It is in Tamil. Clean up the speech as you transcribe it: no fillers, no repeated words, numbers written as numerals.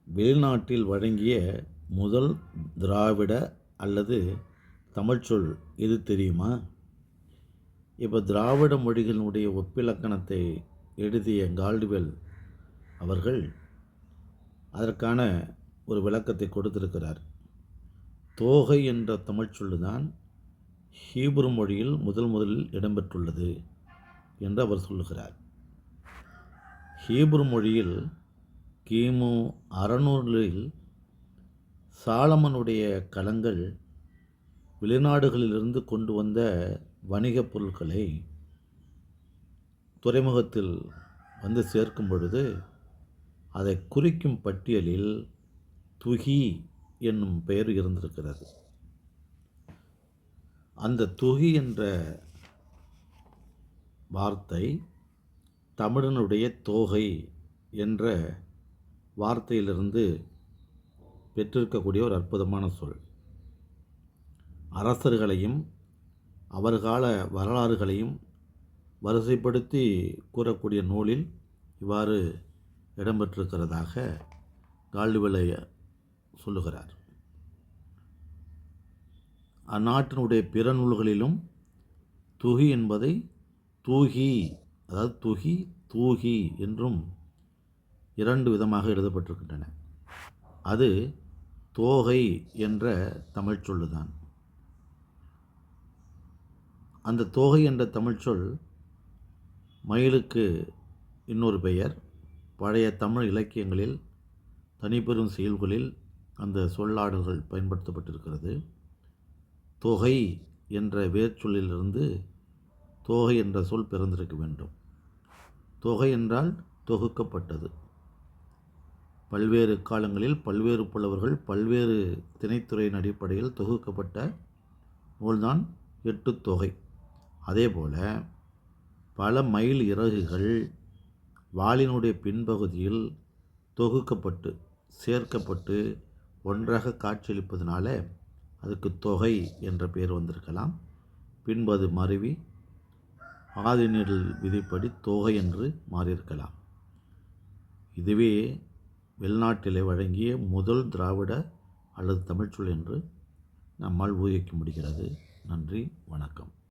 வெளிநாட்டில் வழங்கிய முதல் திராவிட அல்லது தமிழ்ச்சொல் எது தெரியுமா? இப்போ திராவிட மொழிகளினுடைய ஒப்பிலக்கணத்தை எழுதிய கால்டுவெல் அவர்கள் அதற்கான ஒரு விளக்கத்தை கொடுத்திருக்கிறார். தோகை என்ற தமிழ்ச்சொல்லு தான் ஹீப்ரு மொழியில் முதலில் இடம்பெற்றுள்ளது என்று அவர் சொல்லுகிறார். ஹீப்ரு மொழியில் கிமு 600 சாலமனுடைய கலங்கள் வெளிநாடுகளிலிருந்து கொண்டு வந்த வணிகப் பொருட்களை துறைமுகத்தில் வந்து சேர்க்கும் பொழுது அதை குறிக்கும் பட்டியலில் துகி என்னும் பெயர் இருந்திருக்கிறது. அந்த துகி என்ற வார்த்தை தமிழனுடைய தோகை என்ற வார்த்தையிலிருந்து பெற்றிருக்கக்கூடிய ஒரு அற்புதமான சொல். அரசர்களையும் அவர்கால வரலாறுகளையும் வரிசைப்படுத்தி கூறக்கூடிய நூலில் இவ்வாறு இடம்பெற்றிருக்கிறதாக கால்டுவெல் சொல்லுகிறார். அந்நாட்டினுடைய பிற நூல்களிலும் துகி என்பதை தூகி, அதாவது துகி தூகி என்றும் 2 விதமாக எழுதப்பட்டிருக்கின்றன. அது தோகை என்ற தமிழ்ச்சொல்லுதான். அந்த தோகை என்ற தமிழ்ச்சொல் மயிலுக்கு இன்னொரு பெயர். பழைய தமிழ் இலக்கியங்களில் தனிப்பெரும் செயல்களில் அந்த சொல்லாடல்கள் பயன்படுத்தப்பட்டிருக்கிறது. தொகை என்ற வேர்ச்சொல்லிலிருந்து தோகை என்ற சொல் பிறந்திருக்க வேண்டும். தொகை என்றால் தொகுக்கப்பட்டது. பல்வேறு காலங்களில் பல்வேறு புலவர்கள் பல்வேறு திணைத்துறையின் அடிப்படையில் தொகுக்கப்பட்ட நூல்தான் 8 தொகை. அதேபோல் பல மயில் இறகுகள் வாளினுடைய பின்பகுதியில் தொகுக்கப்பட்டு சேர்க்கப்பட்டு ஒன்றாக காட்சியளிப்பதனால அதுக்கு தொகை என்ற பெயர் வந்திருக்கலாம். பின்பு அது மருவி ஆதிநெடில் விதிப்படி தொகை என்று மாறியிருக்கலாம். இதுவே வெளிநாட்டிலே வழங்கிய முதல் திராவிட அல்லது தமிழ்ச்சொல் என்று நம்மால் ஊகிக்க முடிகிறது. நன்றி, வணக்கம்.